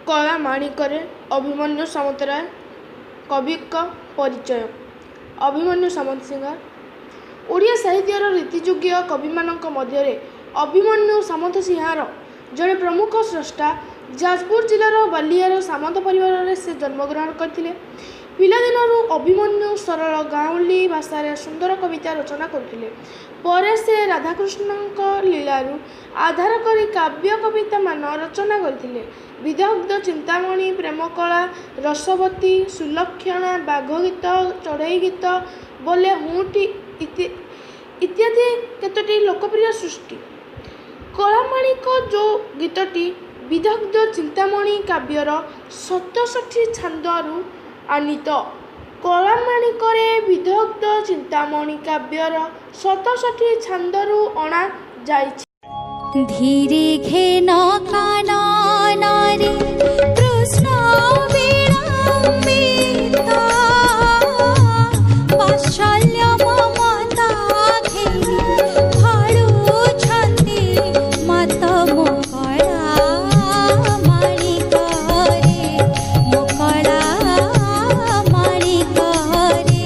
कला माणिकरे अभिमन्यु सामंतराय कवि परिचय। अभिमन्यु सामंत सिंह ओडिया साहित्यर रीतिजुगीय कवि मध्य अभिमन्यु सामंत सिंहार जड़े प्रमुख स्रष्टा। जाजपुर जिलार बालियार सामंत परिवार से जन्मग्रहण करते। पिलादिनू अभिमन्यु सरल गाँवली भाषा सुंदर कविता रचना करते। पर से राधाकृष्ण लीलारू आधार कर काव्य कविता मान रचना करते। विदग्ध चिंतामणि प्रेमकला रसवती सुलक्षणा बाघगीत चढ़ई गीत बोले हुटी इत्यादि केतोटी लोकप्रिय सृष्टि। कलामाणिक जो गीतटी विदग्ध चिंतामणि काव्यर 67 छांदरू आनीत। कलामाणिकरे विदग्ध चिंतामणि काव्यर 67 छांदरू अणा जाइछि। धीरे घेन काननारे कृष्ण विलंबिता वात्सल्य ममता घेनि भाळुछन्ति मत मोकळा माणिकरे मोकळा माणिकरे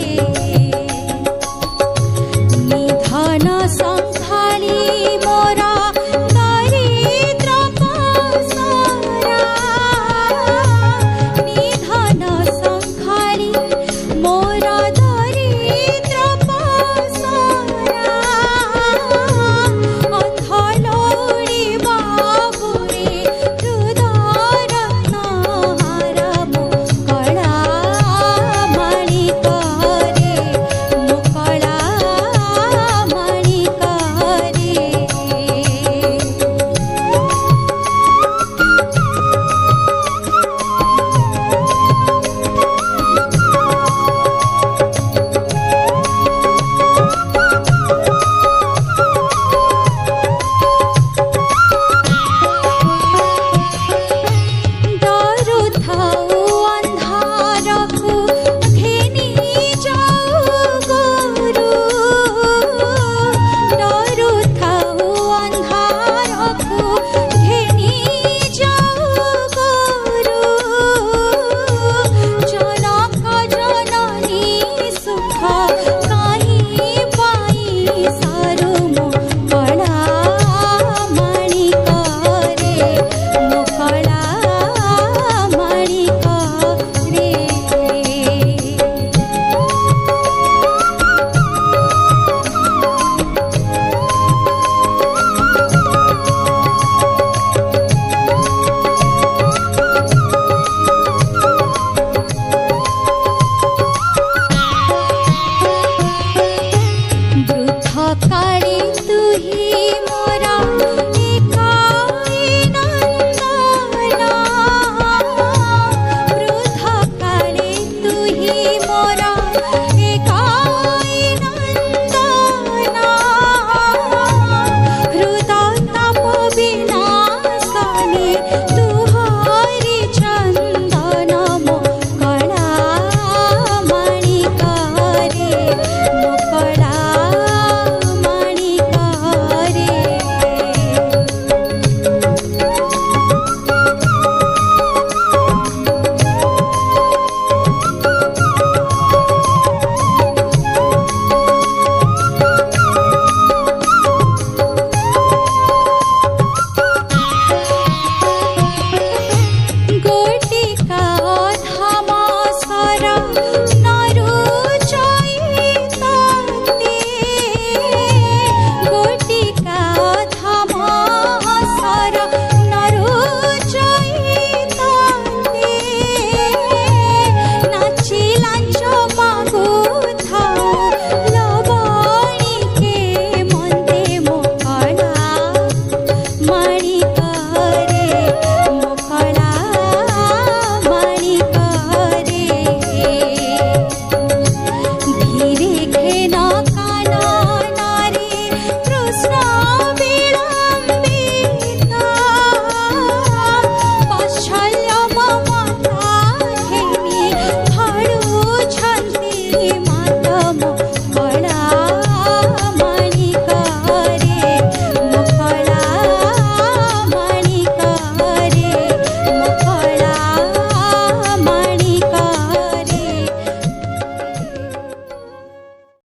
निधन संखाळी मोरा